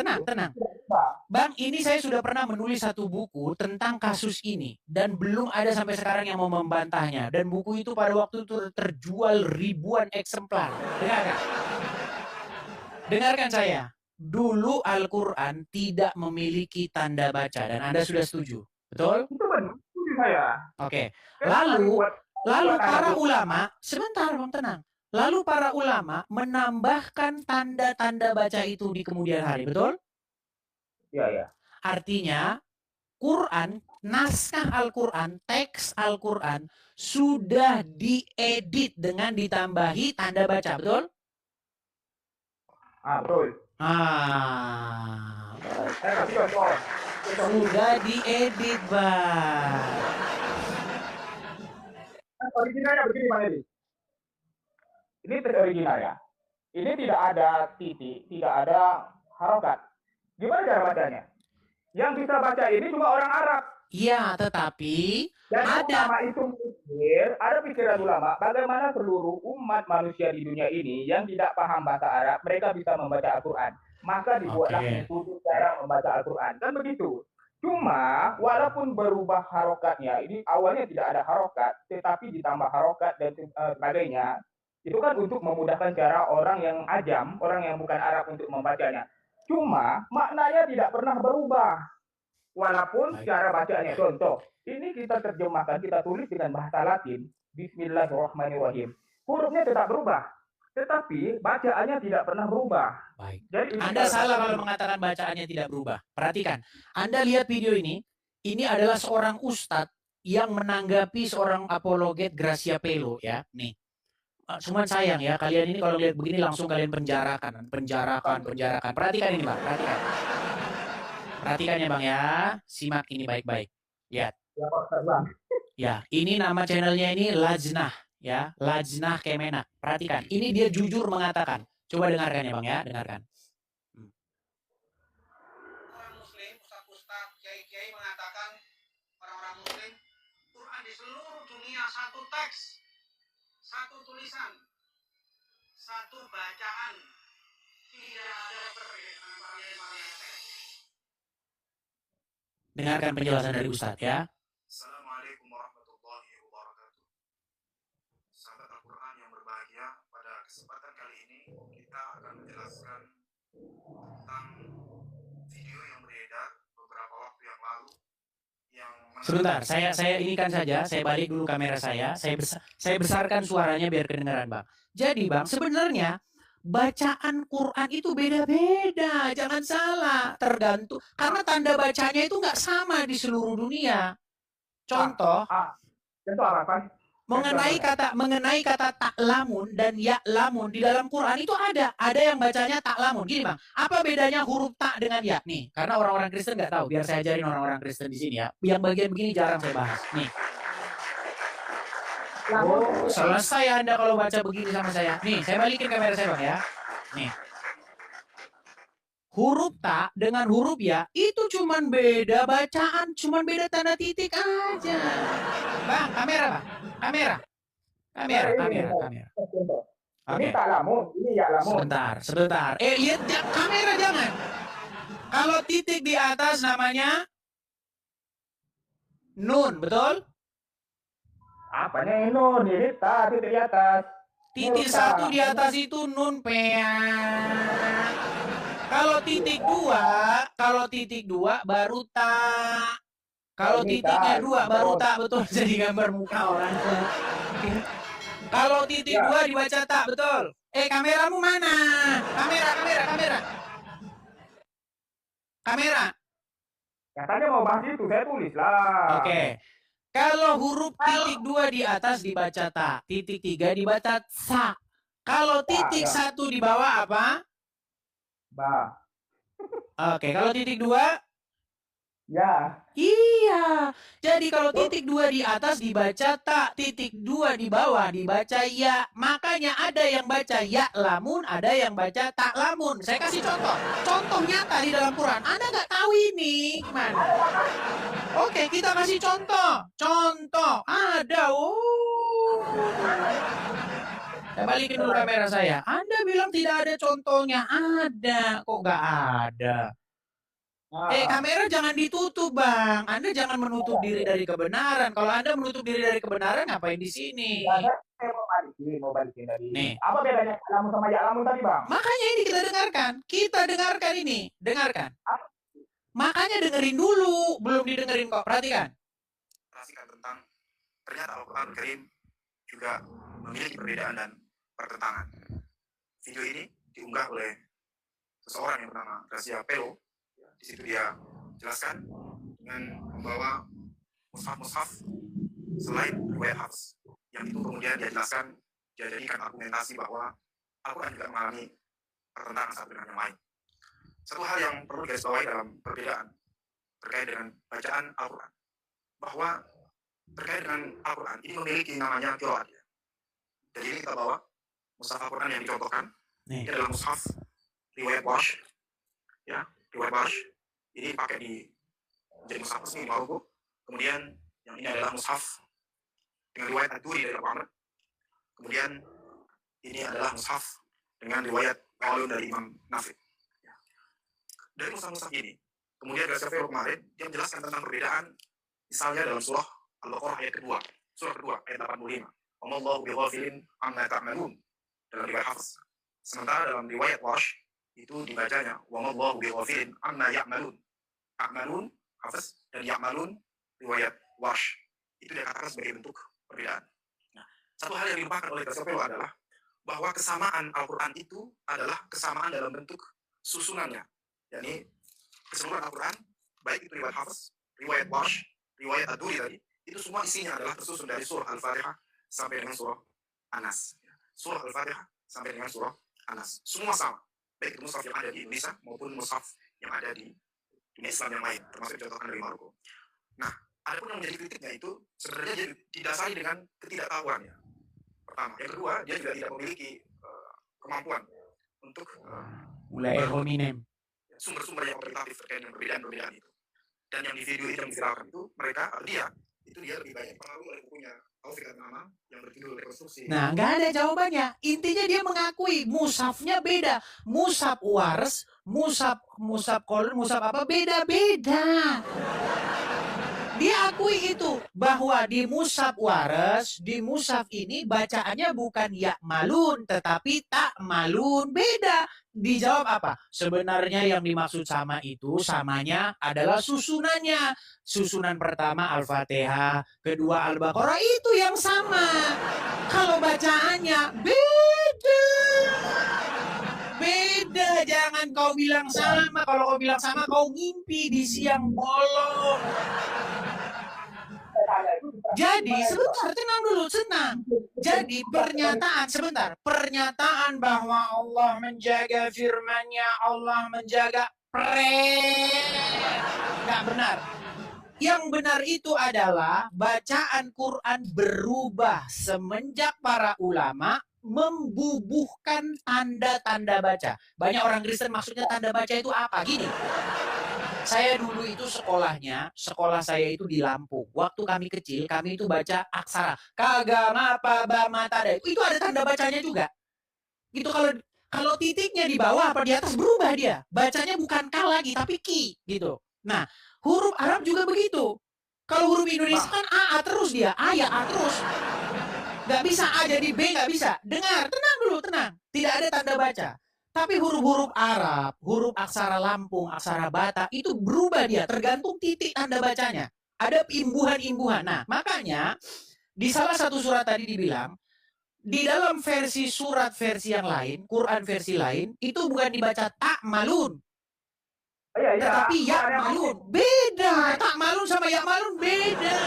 Bang, ini saya sudah pernah menulis satu buku tentang kasus ini. Dan belum ada sampai sekarang yang mau membantahnya. Dan buku itu pada waktu itu terjual ribuan eksemplar. Dengarkan saya. Dulu Al-Quran tidak memiliki tanda baca. Dan Anda sudah setuju. Betul? Itu benar. Setuju saya. Oke. Lalu para ulama, sebentar Bang, tenang. Lalu para ulama menambahkan tanda-tanda baca itu di kemudian hari, betul? Iya. Artinya, Quran, naskah Al-Quran, teks Al-Quran sudah diedit dengan ditambahi tanda baca, betul? Betul. Saya kasih contoh. Sudah diedit, Bang. Originalnya begini, Bang Edi. Ini original ya. Ini tidak ada titik, tidak ada harokat. Gimana cara bacanya? Yang bisa baca ini cuma orang Arab. Iya, tetapi dan ada itu ada pikiran ulama bagaimana seluruh umat manusia di dunia ini yang tidak paham bahasa Arab, mereka bisa membaca Al-Quran. Maka dibuatlah institut cara membaca Al-Quran. Kan begitu. Cuma walaupun berubah harokatnya, ini awalnya tidak ada harokat, tetapi ditambah harokat dan sebagainya. Itu kan untuk memudahkan cara orang yang ajam, orang yang bukan Arab untuk membacanya. Cuma maknanya tidak pernah berubah. Walaupun cara bacanya, contoh, ini kita terjemahkan, kita tulis dengan bahasa Latin, Bismillahirrahmanirrahim. Hurufnya tetap berubah, tetapi bacaannya tidak pernah berubah. Baik. Jadi Anda salah kalau mengatakan bacaannya tidak berubah. Perhatikan, Anda lihat video ini adalah seorang ustadz yang menanggapi seorang apologet Gracia Pelo, ya. Nih. Cuman sayang ya, kalian ini kalau lihat begini langsung kalian penjarakan. Perhatikan ini, Pak, perhatikan. Perhatikan ya Bang ya. Simak ini baik-baik. Lihat. Ya Pak Ustaz Bang. Ya, ini nama channelnya ini Lajnah ya, Lajnah Kemenak. Perhatikan, ini dia jujur mengatakan. Coba dengarkan ya Bang ya, dengarkan. Orang Muslim, ustaz-ustaz, kiai-kiai mengatakan orang-orang Muslim, Quran di seluruh dunia satu teks, satu tulisan, satu bacaan, tidak ada perbedaan varian teks. Dengarkan penjelasan dari Ustadz ya. Assalamualaikum warahmatullahi wabarakatuh. Sahabat Al-Quran yang berbahagia, pada kesempatan kali ini kita akan menjelaskan tentang video yang beredar beberapa waktu yang lalu yang Sebentar, saya inikan saja, saya balik dulu kamera saya besarkan suaranya biar kedengaran Bang. Jadi Bang, sebenarnya bacaan Quran itu beda-beda, jangan salah, tergantung karena tanda bacanya itu nggak sama di seluruh dunia. Contoh, Contoh apa Pak? mengenai kata taklamun dan ya'lamun di dalam Quran itu ada yang bacanya taklamun. Gini Bang, apa bedanya huruf ta dengan ya? Nih, karena orang-orang Kristen nggak tahu, biar saya ajarin orang-orang Kristen di sini ya. Yang bagian begini jarang saya bahas. Nih. Oh, selesai Anda kalau baca begini sama saya. Nih, saya balikin kamera saya Bang ya. Nih. Huruf ta dengan huruf ya itu cuman beda bacaan, cuman beda tanda titik aja. Bang, kamera Bang. Kamera. Ini taklamun, ini ya'lamun. Sebentar. Lihat kamera jangan. Kalau titik di atas namanya nun, betul? Apanya ini nun? Ini ta, titik di atas. Titik satu di atas itu nun pea. Kalau titik dua baru ta. Kalau titiknya dua baru ta, betul. Jadi gambar muka orang. Kalau titik dua dibaca tak, betul. Kameramu mana? Kamera. Katanya mau bahas itu, saya tulis lah. Oke. Kalau huruf titik dua di atas dibaca ta, titik tiga dibaca sa. Kalau titik satu di bawah apa? Ba. Oke, kalau titik dua? Ya. Iya. Jadi kalau titik dua di atas dibaca ta, titik dua di bawah dibaca ya. Makanya ada yang baca ya lamun, ada yang baca tak lamun. Saya kasih contoh. Contoh nyata di dalam Quran. Anda nggak tahu ini gimana? Oke, kita kasih contoh. Ada. Saya balikin dulu kamera saya. Anda bilang tidak ada contohnya. Ada. Kok nggak ada? Kamera jangan ditutup, Bang. Anda jangan menutup diri dari kebenaran. Kalau Anda menutup diri dari kebenaran, ngapain di sini? Saya mau balikin dari. Nih. Apa bedanya lamun sama ya'lamun tadi, Bang? Makanya ini kita dengarkan ini. Dengarkan. Makanya dengerin dulu. Belum didengerin kok. Perhatikan tentang ternyata Al-Quran Karim juga memiliki perbedaan dan pertentangan. Video ini diunggah oleh seseorang yang bernama Gracia Pelo. Di situ dia jelaskan dengan membawa mushaf selain riwayat Hafs, yang itu kemudian dia jelaskan, dia jadikan argumentasi bahwa Al-Quran juga mengalami pertentangan satu dengan yang lain. Satu hal yang perlu digarisbawahi dalam perbedaan terkait dengan bacaan Al-Quran, bahwa terkait dengan Al-Quran ini memiliki namanya qiraat. Jadi ini kita bawa mushaf Al-Quran yang dicontohkan. Ini adalah mushaf riwayat Warsh, ya. Riwayat Warsh ini dipakai di jadi mushaf resmi di Maroko. Kemudian yang ini adalah mushaf dengan riwayat Ad-Duri dari Abu Amr. Kemudian ini adalah mushaf dengan riwayat Qalun dari Imam Nafi. Dari mushaf-mushaf ini, kemudian Gracia Pelo kemarin dia menjelaskan tentang perbedaan, misalnya dalam surah Al-Baqarah ayat kedua, surah kedua ayat 85. Allahu bighafilin amma ta'malun dalam riwayat Hafs. Sementara dalam riwayat Warsh itu dibacanya wallahu bighafilin amma ya'malun. A'malun Hafs dan ya'malun riwayat Warsh. Itu dikatakan sebagai bentuk perbedaan. Nah, satu hal yang dilupakan oleh Gracia Pelo adalah bahwa kesamaan Al-Quran itu adalah kesamaan dalam bentuk susunannya. Yani keseluruhan Al-Quran, baik itu riwayat Hafs, riwayat Warsh, riwayat Ad-Duri tadi, itu semua isinya adalah tersusun dari surah Al-Fatihah sampai dengan surah Anas. Surah Al-Fatihah sampai dengan surah Anas. Semua sama. Baik itu mushaf yang ada di Indonesia maupun mushaf yang ada di dunia Islam yang lain, termasuk dicontohkan dari Maroko. Nah, adapun yang menjadi kritiknya itu sebenarnya dia didasari dengan ketidaktahuannya. Pertama, yang kedua dia juga tidak memiliki kemampuan untuk mulai hominem sumber-sumber yang otoritatif terkait dengan perbedaan-perbedaan itu. Dan yang di video itu yang diviralkan itu mereka atau dia lebih banyak pengaruh oleh bukunya Taufik Al-Mama yang berjudul Rekonstruksi. Nah, nggak ada jawabannya. Intinya dia mengakui mushafnya beda. Mushaf Wars, mushaf Kolon, mushaf apa beda-beda. Dia akui itu bahwa di mushaf Waras, di mushaf ini bacaannya bukan ya malun tetapi tak malun, beda. Dijawab apa? Sebenarnya yang dimaksud sama itu samanya adalah susunannya. Susunan pertama Al-Fatihah, kedua Al-Baqarah itu yang sama. Kalau bacaannya beda. Beda, jangan kau bilang sama. Kalau kau bilang sama kau ngimpi di siang bolong. Jadi sebentar, tenang dulu, senang. Jadi pernyataan bahwa Allah menjaga firman-Nya, Allah menjaga nggak benar. Yang benar itu adalah bacaan Quran berubah semenjak para ulama membubuhkan tanda-tanda baca. Banyak orang Kristen maksudnya tanda baca itu apa? Gini. Saya dulu itu sekolah saya itu di Lampung. Waktu kami kecil, kami itu baca aksara. Kagama, paba, matada. Itu ada tanda bacanya juga. Gitu kalau titiknya di bawah apa di atas berubah dia. Bacanya bukan K lagi, tapi Ki. Gitu. Nah, huruf Arab juga begitu. Kalau huruf Indonesia kan A terus dia. A ya A terus. Nggak bisa A jadi B, nggak bisa. Dengar, tenang dulu, tenang. Tidak ada tanda baca. Tapi huruf-huruf Arab, huruf aksara Lampung, aksara Batak, itu berubah dia, tergantung titik tanda bacanya. Ada imbuhan-imbuhan. Nah, makanya di salah satu surat tadi dibilang, di dalam versi surat versi yang lain, Quran versi lain, itu bukan dibaca tak malun. Tetapi ya malun. Beda. Tak malun sama ya malun beda.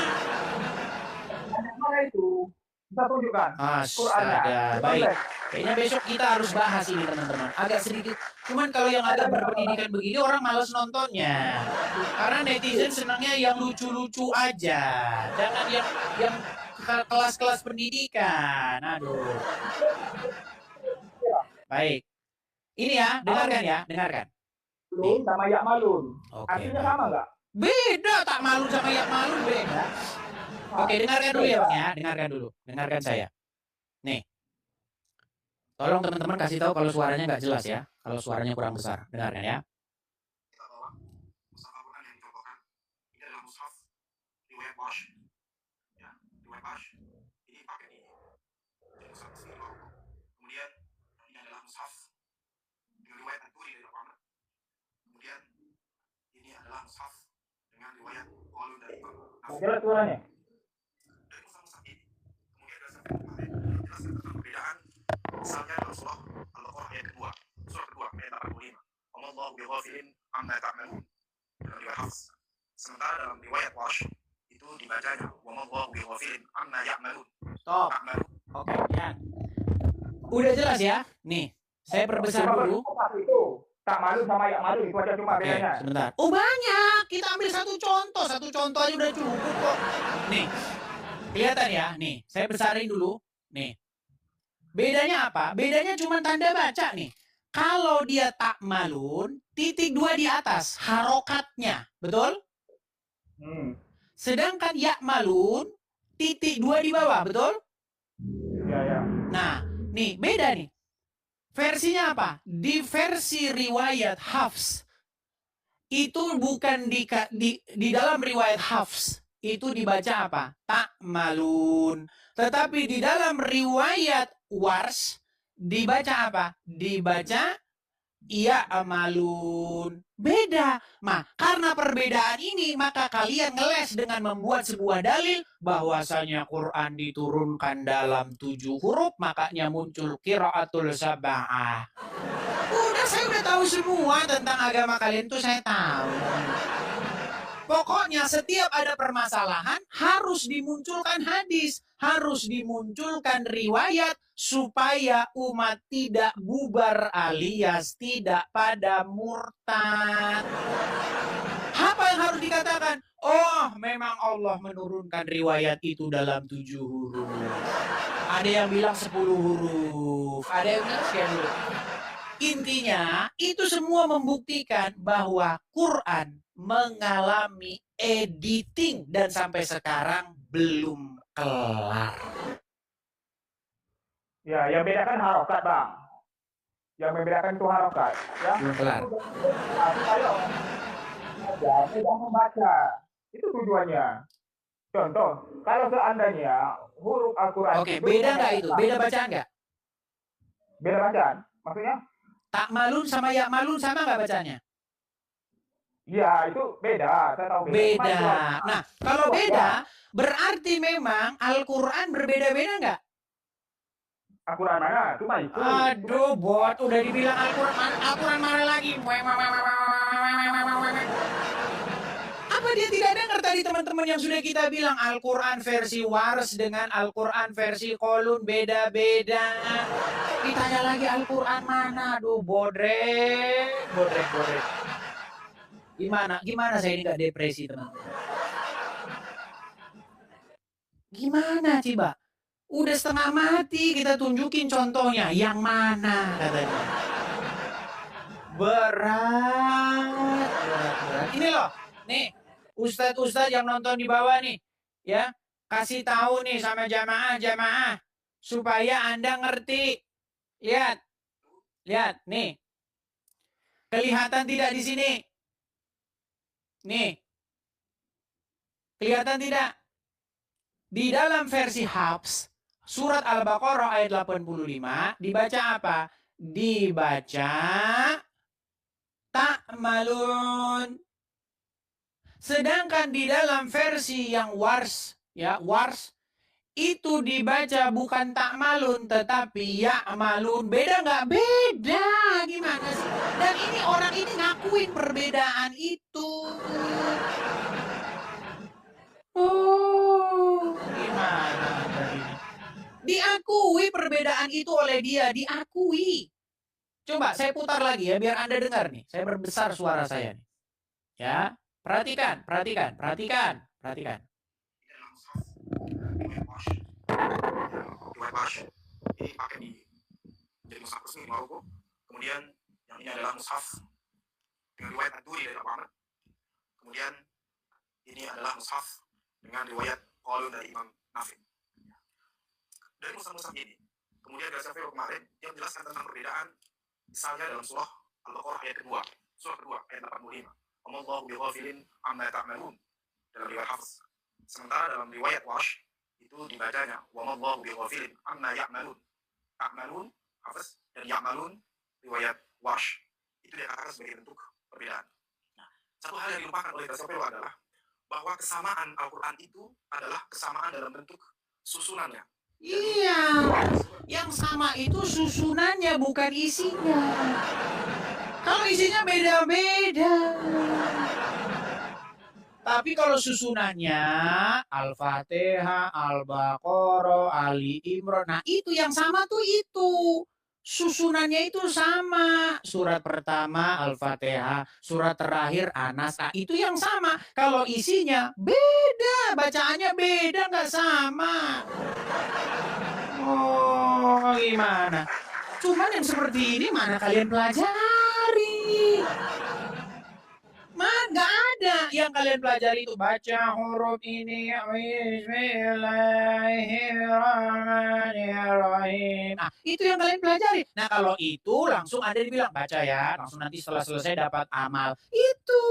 Mana itu? Kita tunjukkan Qurannya. Baik. Kayaknya besok kita harus bahas ini teman-teman. Agak sedikit. Cuman kalau yang agak berpendidikan begini orang malas nontonnya. Karena netizen senangnya yang lucu-lucu aja. Jangan yang kelas-kelas pendidikan. Aduh. Baik. Ini ya, dengarkan ya, dengarkan. Malun sama ya malun. Oke. Artinya sama nggak? Beda, tak malun sama ya malun beda. Oke, dengarkan dulu ya Bang ya, dengarkan dulu. Dengarkan saya. Nih. Tolong teman-teman kasih tahu kalau suaranya nggak jelas ya. Kalau suaranya kurang besar. Dengarkan ya. Kita bawa mushaf Al-Quran yang dicontohkan. Ini adalah mushaf riwayat Warsh. Ya, riwayat Warsh. Ini pakai ini. Ini mushaf asli Maroko. Kemudian ini adalah mushaf dengan riwayat At-Turi dari Muhammad. Kemudian ini adalah mushaf dengan riwayat Qalun dari Imam Nawawi. Jelas suaranya. Dari mushaf-mushaf ini, kemudian ada sampai kemarin menjelaskan tentang perbedaan. Misalnya dalam surah Al-Baqarah ayat kedua, surah kedua ayat 85. Allahu bighafilin amma ta'malun. Dalam riwayat Hafs. Sementara dalam riwayat Warsh itu dibacanya Allahu bighafilin amma ya'malun. Stop. Oke, ya. Udah jelas ya? Nih, saya perbesar dulu. Itu tak malu sama ya malu itu aja cuma Oke, bedanya. sebentar. Oh banyak. Kita ambil satu contoh aja udah cukup kok. Nih, kelihatan ya? Nih, saya besarin dulu. Nih. Bedanya apa? Bedanya cuma tanda baca nih. Kalau dia tak malun, titik 2 di atas, harokatnya. Betul? Sedangkan ya malun, titik 2 di bawah. Betul? Ya. Nah, nih beda nih. Versinya apa? Di versi riwayat Hafs, itu bukan di dalam riwayat Hafs. Itu dibaca apa? Tak malun. Tetapi di dalam riwayat Wars dibaca apa? Dibaca ya amalun. Beda. Karena perbedaan ini maka kalian ngeles dengan membuat sebuah dalil bahwasanya Quran diturunkan dalam 7 huruf, makanya muncul qiraatul sab'ah. Saya udah tahu semua tentang agama kalian tuh saya tahu. Pokoknya setiap ada permasalahan harus dimunculkan hadis, harus dimunculkan riwayat supaya umat tidak bubar alias tidak pada murtad. dikatakan, oh memang Allah menurunkan riwayat itu dalam 7 huruf. Ada yang bilang 10 huruf, ada yang bilang sekian huruf. Intinya, itu semua membuktikan bahwa Quran mengalami editing dan sampai sekarang belum kelar. Ya, yang bedakan harokat, Bang. Yang membedakan itu harokat. Ya. Belum kelar. Ayo, mudah membaca. Itu tujuannya. Contoh, kalau seandainya huruf Al-Quran Oke, beda nggak itu? Beda bacaan nggak? Beda bacaan? Maksudnya? Tak malun sama ya malun sama nggak bacanya? Iya, itu beda. Saya tahu beda. Beda. Nah, kalau beda, berarti memang Al-Quran berbeda-beda nggak? Al-Quran mana? Cuma itu. Aduh, bot, udah dibilang Al-Quran mana lagi? Apa dia tidak dengar tadi teman-teman yang sudah kita bilang Al-Quran versi Wars dengan Al-Quran versi Kolun beda-beda. Ditanya lagi Al-Quran mana? Aduh, bodrek. Gimana saya ini nggak depresi teman-teman? Gimana coba? Udah setengah mati kita tunjukin contohnya. Yang mana katanya? Berat. Ini loh, nih Ustadz yang nonton di bawah nih, ya kasih tahu nih sama jamaah supaya Anda ngerti. Lihat, nih kelihatan tidak di sini? Nih, kelihatan tidak? Di dalam versi Hafs, surat Al-Baqarah ayat 85, dibaca apa? Dibaca ta'malun. Sedangkan di dalam versi yang Wars, itu dibaca bukan ta'malun tetapi ya'malun. Beda nggak? Beda. Gimana sih? Dan ini orang ini ngakuin perbedaan itu. Oh, gimana tadi? Diakui perbedaan itu oleh dia, diakui. Coba saya putar lagi ya biar Anda dengar nih. Saya berbesar suara saya nih. Ya, perhatikan. Ini pakai di jadi mushaf resmi di Maroko. Kemudian yang ini adalah mushaf dengan riwayat Ad-Duri dari Abu Amr. Kemudian ini adalah mushaf dengan riwayat Qalun dari Imam Nafi. Dari mushaf-mushaf ini, kemudian dari Syafi'i kemarin yang menjelaskan tentang perbedaan, misalnya dalam surah Al-Baqarah ayat kedua, ayat 85. Allahu bighafilin amma ta'malun dalam riwayat Hafs. Sementara dalam riwayat Warsh itu dibacanya wa mallahu bighafilin amma ya'malun. Ta'malun Hafs dan ya'malun riwayat Warsh. Itu dikatakan sebagai bentuk perbedaan. Nah, satu hal yang dilupakan oleh Syafi'i adalah bahwa kesamaan Al-Quran itu adalah kesamaan dalam bentuk susunannya. Iya, yang sama itu susunannya bukan isinya. Kalau isinya beda-beda. Tapi kalau susunannya Al-Fatihah, Al-Baqarah, Ali Imran, nah itu yang sama tuh itu. Susunannya itu sama. Surat pertama Al-Fatihah, surat terakhir Anas. Nah, itu yang sama. Kalau isinya beda, bacaannya beda, nggak sama. Oh, gimana? Cuman yang seperti ini mana kalian pelajari? Nggak ada yang kalian pelajari itu baca huruf ini. Bismillahirrahmanirrahim. Nah, itu yang kalian pelajari. Nah, kalau itu langsung ada dibilang baca ya, langsung nanti setelah selesai dapat amal. Itu.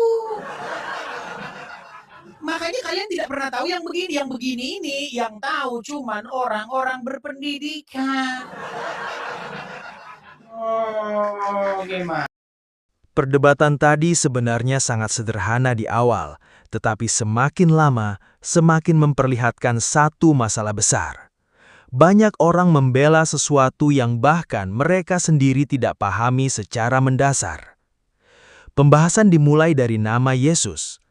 Makanya kalian tidak pernah tahu yang begini ini, yang tahu cuman orang-orang berpendidikan. Oh, gimana? Perdebatan tadi sebenarnya sangat sederhana di awal, tetapi semakin lama, semakin memperlihatkan satu masalah besar. Banyak orang membela sesuatu yang bahkan mereka sendiri tidak pahami secara mendasar. Pembahasan dimulai dari nama Yesus.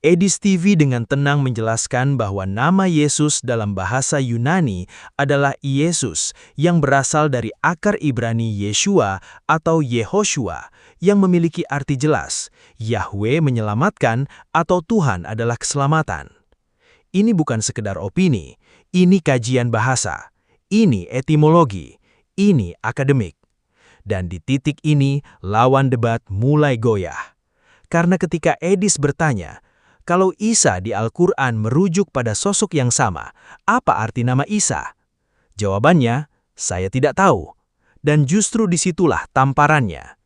Edis TV dengan tenang menjelaskan bahwa nama Yesus dalam bahasa Yunani adalah Iesus yang berasal dari akar Ibrani Yeshua atau Yehoshua yang memiliki arti jelas, Yahweh menyelamatkan atau Tuhan adalah keselamatan. Ini bukan sekedar opini, ini kajian bahasa, ini etimologi, ini akademik. Dan di titik ini, lawan debat mulai goyah. Karena ketika Edis bertanya, kalau Isa di Al-Quran merujuk pada sosok yang sama, apa arti nama Isa? Jawabannya, saya tidak tahu. Dan justru disitulah tamparannya.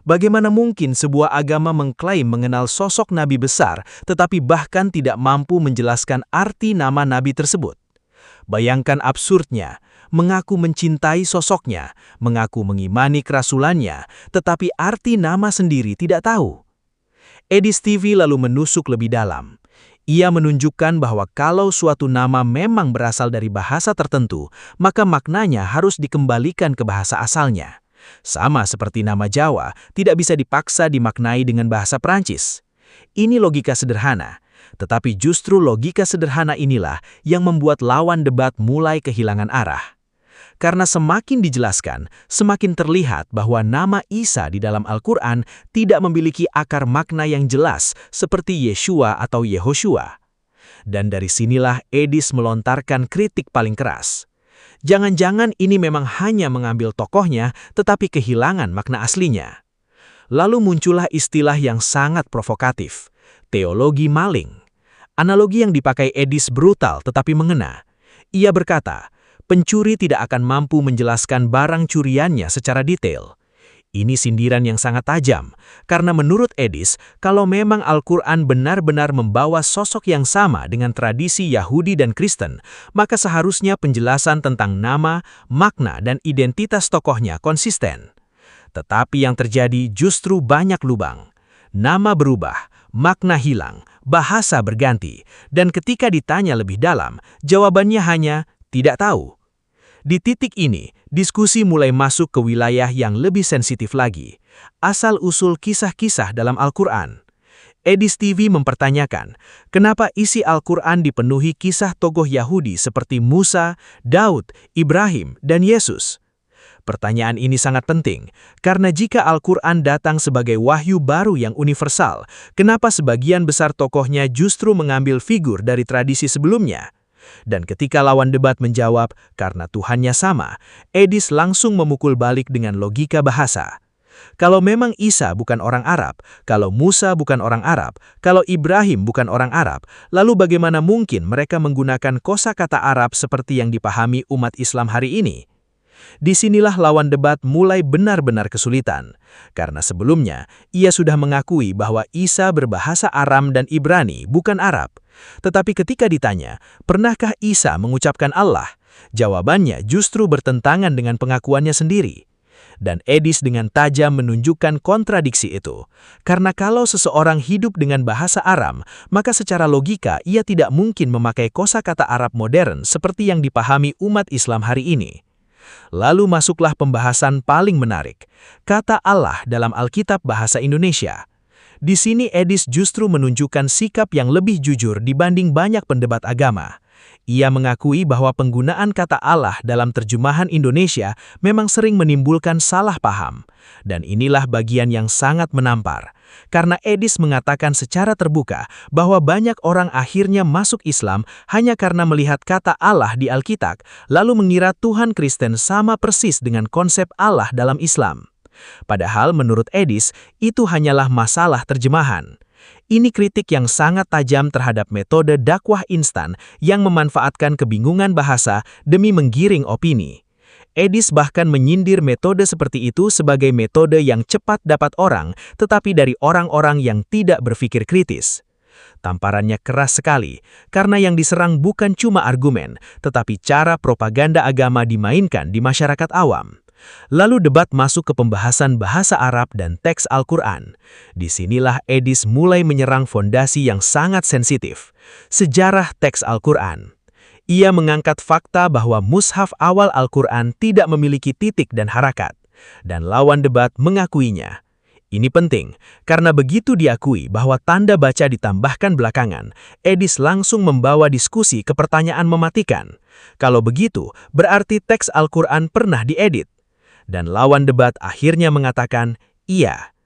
Bagaimana mungkin sebuah agama mengklaim mengenal sosok nabi besar, tetapi bahkan tidak mampu menjelaskan arti nama nabi tersebut? Bayangkan absurdnya, mengaku mencintai sosoknya, mengaku mengimani kerasulannya, tetapi arti nama sendiri tidak tahu. Edis TV lalu menusuk lebih dalam. Ia menunjukkan bahwa kalau suatu nama memang berasal dari bahasa tertentu, maka maknanya harus dikembalikan ke bahasa asalnya. Sama seperti nama Jawa, tidak bisa dipaksa dimaknai dengan bahasa Prancis. Ini logika sederhana, tetapi justru logika sederhana inilah yang membuat lawan debat mulai kehilangan arah. Karena semakin dijelaskan, semakin terlihat bahwa nama Isa di dalam Al-Quran tidak memiliki akar makna yang jelas seperti Yeshua atau Yehoshua. Dan dari sinilah Edis melontarkan kritik paling keras. Jangan-jangan ini memang hanya mengambil tokohnya, tetapi kehilangan makna aslinya. Lalu muncullah istilah yang sangat provokatif, teologi maling. Analogi yang dipakai Edis brutal tetapi mengena. Ia berkata, pencuri tidak akan mampu menjelaskan barang curiannya secara detail. Ini sindiran yang sangat tajam, karena menurut Edis, kalau memang Al-Quran benar-benar membawa sosok yang sama dengan tradisi Yahudi dan Kristen, maka seharusnya penjelasan tentang nama, makna, dan identitas tokohnya konsisten. Tetapi yang terjadi justru banyak lubang. Nama berubah, makna hilang, bahasa berganti, dan ketika ditanya lebih dalam, jawabannya hanya tidak tahu. Di titik ini, diskusi mulai masuk ke wilayah yang lebih sensitif lagi, asal-usul kisah-kisah dalam Al-Quran. Edis TV mempertanyakan, kenapa isi Al-Quran dipenuhi kisah tokoh Yahudi seperti Musa, Daud, Ibrahim, dan Yesus? Pertanyaan ini sangat penting, karena jika Al-Quran datang sebagai wahyu baru yang universal, kenapa sebagian besar tokohnya justru mengambil figur dari tradisi sebelumnya? Dan ketika lawan debat menjawab, karena Tuhannya sama, Edis langsung memukul balik dengan logika bahasa. Kalau memang Isa bukan orang Arab, kalau Musa bukan orang Arab, kalau Ibrahim bukan orang Arab, lalu bagaimana mungkin mereka menggunakan kosakata Arab seperti yang dipahami umat Islam hari ini? Disinilah lawan debat mulai benar-benar kesulitan, karena sebelumnya ia sudah mengakui bahwa Isa berbahasa Aram dan Ibrani, bukan Arab. Tetapi ketika ditanya, pernahkah Isa mengucapkan Allah? Jawabannya justru bertentangan dengan pengakuannya sendiri. Dan Edis dengan tajam menunjukkan kontradiksi itu. Karena kalau seseorang hidup dengan bahasa Aram, maka secara logika ia tidak mungkin memakai kosakata Arab modern seperti yang dipahami umat Islam hari ini. Lalu masuklah pembahasan paling menarik, kata Allah dalam Alkitab Bahasa Indonesia. Di sini Edis justru menunjukkan sikap yang lebih jujur dibanding banyak pendebat agama. Ia mengakui bahwa penggunaan kata Allah dalam terjemahan Indonesia memang sering menimbulkan salah paham. Dan inilah bagian yang sangat menampar. Karena Edis mengatakan secara terbuka bahwa banyak orang akhirnya masuk Islam hanya karena melihat kata Allah di Alkitab, lalu mengira Tuhan Kristen sama persis dengan konsep Allah dalam Islam. Padahal menurut Edis, itu hanyalah masalah terjemahan. Ini kritik yang sangat tajam terhadap metode dakwah instan yang memanfaatkan kebingungan bahasa demi menggiring opini. Edis bahkan menyindir metode seperti itu sebagai metode yang cepat dapat orang, tetapi dari orang-orang yang tidak berpikir kritis. Tamparannya keras sekali, karena yang diserang bukan cuma argumen, tetapi cara propaganda agama dimainkan di masyarakat awam. Lalu debat masuk ke pembahasan bahasa Arab dan teks Al-Quran. Disinilah Edis mulai menyerang fondasi yang sangat sensitif, sejarah teks Al-Quran. Ia mengangkat fakta bahwa mushaf awal Al-Quran tidak memiliki titik dan harakat, dan lawan debat mengakuinya. Ini penting, karena begitu diakui bahwa tanda baca ditambahkan belakangan, Edis langsung membawa diskusi ke pertanyaan mematikan. Kalau begitu, berarti teks Al-Quran pernah diedit. Dan lawan debat akhirnya mengatakan, iya.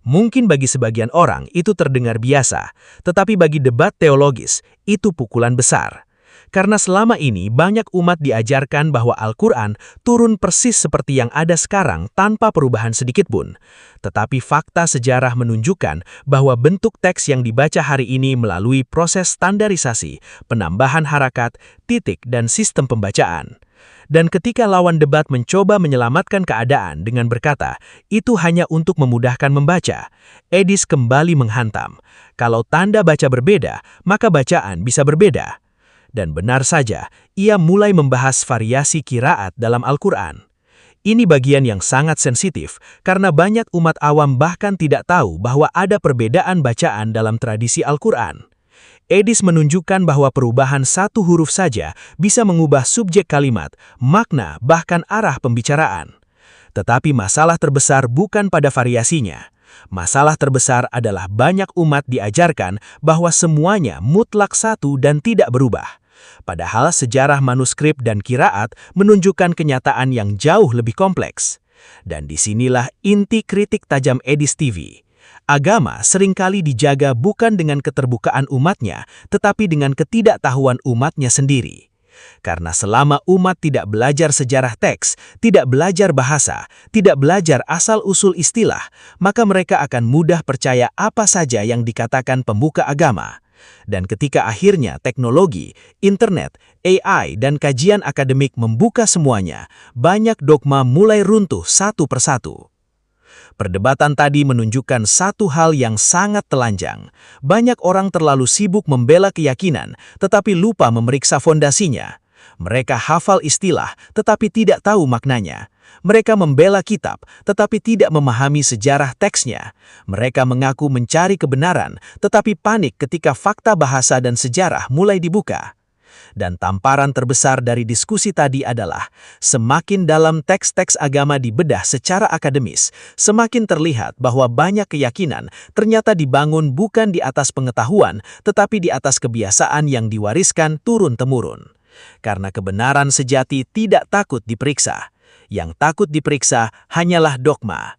Mungkin bagi sebagian orang itu terdengar biasa, tetapi bagi debat teologis, itu pukulan besar. Karena selama ini banyak umat diajarkan bahwa Al-Quran turun persis seperti yang ada sekarang tanpa perubahan sedikit pun. Tetapi fakta sejarah menunjukkan bahwa bentuk teks yang dibaca hari ini melalui proses standarisasi, penambahan harakat, titik, dan sistem pembacaan. Dan ketika lawan debat mencoba menyelamatkan keadaan dengan berkata, itu hanya untuk memudahkan membaca, Edis kembali menghantam. Kalau tanda baca berbeda, maka bacaan bisa berbeda. Dan benar saja, ia mulai membahas variasi qiraat dalam Al-Quran. Ini bagian yang sangat sensitif, karena banyak umat awam bahkan tidak tahu bahwa ada perbedaan bacaan dalam tradisi Al-Quran. Edis menunjukkan bahwa perubahan satu huruf saja bisa mengubah subjek kalimat, makna, bahkan arah pembicaraan. Tetapi masalah terbesar bukan pada variasinya. Masalah terbesar adalah banyak umat diajarkan bahwa semuanya mutlak satu dan tidak berubah. Padahal sejarah manuskrip dan qiraat menunjukkan kenyataan yang jauh lebih kompleks. Dan disinilah inti kritik tajam Edis TV. Agama seringkali dijaga bukan dengan keterbukaan umatnya, tetapi dengan ketidaktahuan umatnya sendiri. Karena selama umat tidak belajar sejarah teks, tidak belajar bahasa, tidak belajar asal-usul istilah, maka mereka akan mudah percaya apa saja yang dikatakan pembuka agama. Dan ketika akhirnya teknologi, internet, AI, dan kajian akademik membuka semuanya, banyak dogma mulai runtuh satu persatu. Perdebatan tadi menunjukkan satu hal yang sangat telanjang. Banyak orang terlalu sibuk membela keyakinan, tetapi lupa memeriksa fondasinya. Mereka hafal istilah, tetapi tidak tahu maknanya. Mereka membela kitab, tetapi tidak memahami sejarah teksnya. Mereka mengaku mencari kebenaran, tetapi panik ketika fakta bahasa dan sejarah mulai dibuka. Dan tamparan terbesar dari diskusi tadi adalah, semakin dalam teks-teks agama dibedah secara akademis, semakin terlihat bahwa banyak keyakinan ternyata dibangun bukan di atas pengetahuan, tetapi di atas kebiasaan yang diwariskan turun-temurun. Karena kebenaran sejati tidak takut diperiksa. Yang takut diperiksa hanyalah dogma.